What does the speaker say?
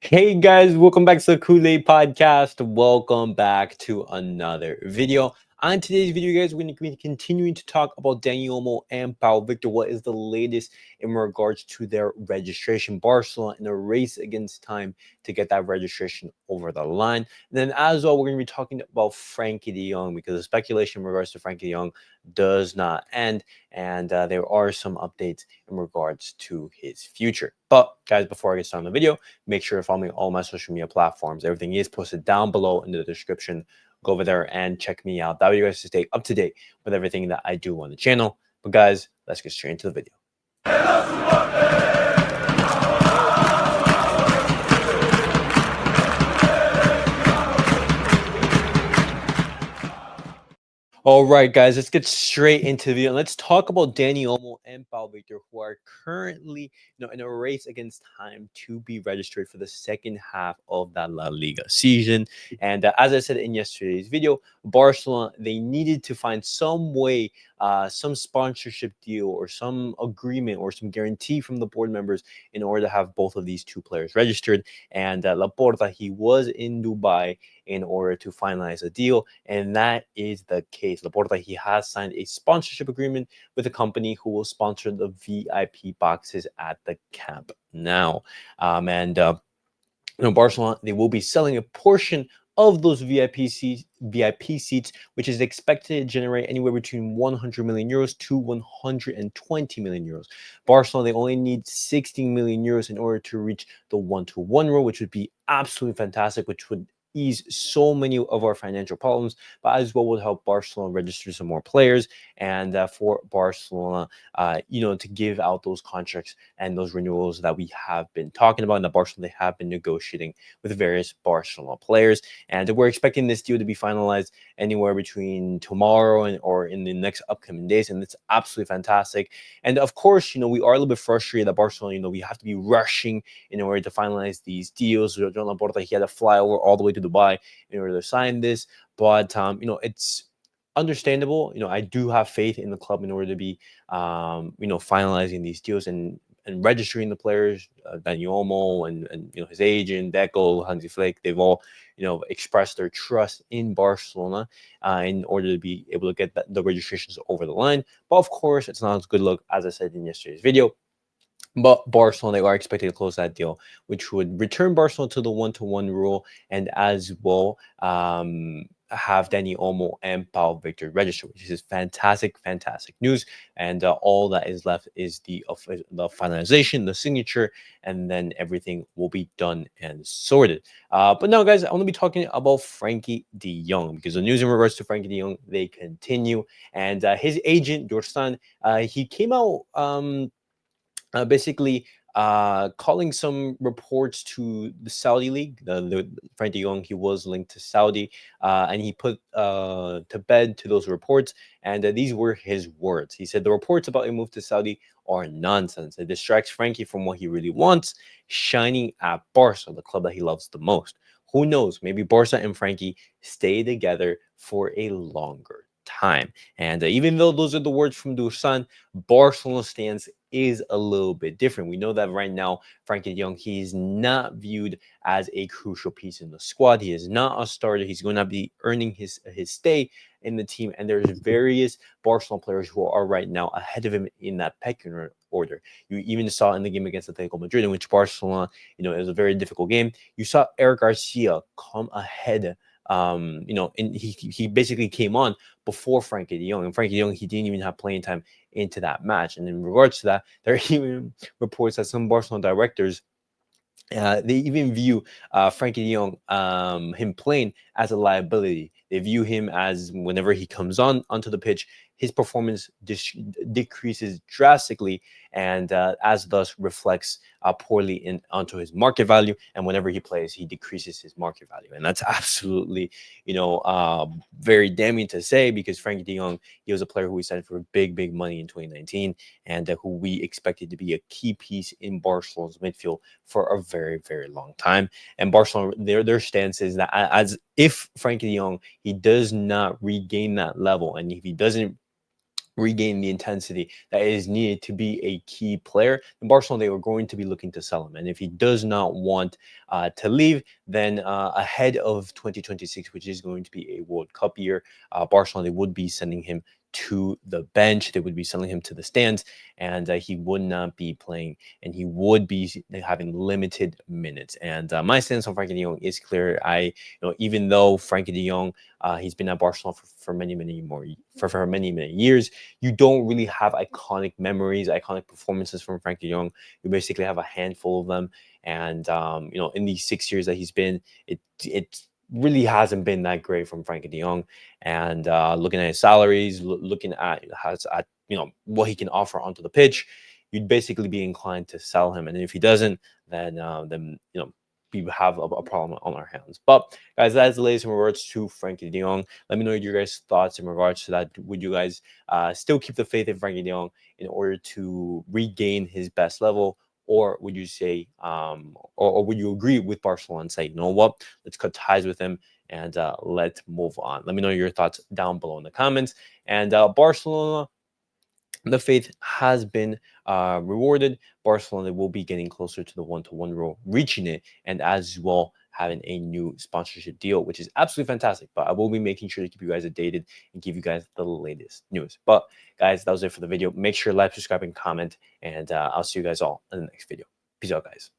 Hey guys, welcome back to the CulePodcast. Welcome back to another video. On today's video, guys, we're going to be continuing to talk about Dani Olmo and Víctor. What is the latest in regards to their registration? Barcelona in a race against time to get that registration over the line. And then as well, we're going to be talking about Frenkie de Jong because the speculation in regards to Frenkie de Jong does not end. And there are some updates in regards to his future. But guys, before I get started on the video, make sure to follow me on all my social media platforms. Everything is posted down below in the description. Go over there and check me out. That way you guys to stay up to date with everything that I do on the channel. But guys, let's get straight into the video. All right, guys, let's get straight into the video. Let's talk about Dani Olmo and Víctor, who are currently, in a race against time to be registered for the second half of that La Liga season. And as I said in yesterday's video, Barcelona, they needed to find some way, some sponsorship deal or some agreement or some guarantee from the board members in order to have both of these two players registered. And Laporta, he was in Dubai in order to finalize a deal, and that is the case. Laporta, he has signed a sponsorship agreement with a company who will sponsor the VIP boxes at the Camp Nou. Barcelona, they will be selling a portion of those VIP seats, which is expected to generate anywhere between 100 million euros to 120 million euros. Barcelona, they only need 16 million euros in order to reach the one-to-one rule, which would be absolutely fantastic, which would ease so many of our financial problems, but as well would help Barcelona register some more players and for Barcelona, to give out those contracts and those renewals that we have been talking about, and the Barcelona, they have been negotiating with various Barcelona players. And we're expecting this deal to be finalized anywhere between tomorrow or in the next upcoming days, and it's absolutely fantastic. And of course, we are a little bit frustrated that Barcelona, we have to be rushing in order to finalize these deals. John Laporta, he had to fly over all the way to Dubai in order to sign this, but it's understandable. I do have faith in the club in order to be finalizing these deals and registering the players. Dani Olmo and his agent Deco, Hansi Flick, they've all expressed their trust in Barcelona in order to be able to get the registrations over the line. But of course, it's not as good look as I said in yesterday's video. But Barcelona, they are expected to close that deal, which would return Barcelona to the one-to-one rule, and as well have Dani Olmo and Víctor register, which is fantastic, fantastic news. And all that is left is the finalization, the signature, and then everything will be done and sorted. But now, guys, I want to be talking about Frenkie de Jong because the news in regards to Frenkie de Jong, they continue. And his agent, Dorsan, he came out basically calling some reports to the Saudi league. The Frenkie de Jong, he was linked to Saudi, and he put to bed to those reports. And these were his words. He said the reports about a move to Saudi are nonsense. It distracts Frankie from what he really wants, shining at Barca, the club that he loves the most. Who knows? Maybe Barca and Frankie stay together for a longer time. And even though those are the words from Dusan, Barcelona stance is a little bit different. We know that right now, Frenkie de Jong, he is not viewed as a crucial piece in the squad. He is not a starter. He's going to be earning his stay in the team. And there's various Barcelona players who are right now ahead of him in that pecking order. You even saw in the game against Atletico Madrid, in which Barcelona, it was a very difficult game. You saw Eric Garcia come ahead. And he basically came on before Frenkie de Jong, and Frenkie de Jong, he didn't even have playing time into that match. And in regards to that, there are even reports that some Barcelona directors they even view Frenkie de Jong, him playing as a liability. They view him as whenever he comes onto the pitch, his performance decreases drastically, and as thus reflects poorly onto his market value. And whenever he plays, he decreases his market value, and that's absolutely very damning to say because Frenkie de Jong, he was a player who we signed for big money in 2019, and who we expected to be a key piece in Barcelona's midfield for a very long time. And Barcelona, their stance is that as if Frenkie de Jong, he does not regain that level, and if he doesn't regain the intensity that is needed to be a key player, then Barcelona, they were going to be looking to sell him. And if he does not want to leave, then ahead of 2026, which is going to be a World Cup year, Barcelona, they would be sending him to the bench. They would be sending him to the stands, and he would not be playing, and he would be having limited minutes. And my stance on Frenkie de Jong is clear. Even though Frenkie de Jong, he's been at Barcelona for many years, you don't really have iconic memories, iconic performances from Frenkie de Jong. You basically have a handful of them, and in these 6 years that he's been, it really hasn't been that great from Frenkie de Jong. And looking at his salaries, looking at what he can offer onto the pitch, you'd basically be inclined to sell him. And if he doesn't, then we have a problem on our hands. But guys, that is the latest in regards to Frenkie de Jong. Let me know your guys' thoughts in regards to that. Would you guys still keep the faith in Frenkie de Jong in order to regain his best level? Or would you say, or would you agree with Barcelona and say, you know what, let's cut ties with him and let's move on? Let me know your thoughts down below in the comments. And Barcelona, the faith has been rewarded. Barcelona will be getting closer to the 1-to-1 rule, reaching it, and as well having a new sponsorship deal, which is absolutely fantastic. But I will be making sure to keep you guys updated and give you guys the latest news. But guys, that was it for the video. Make sure to like, subscribe, and comment, and I'll see you guys all in the next video. Peace out, guys.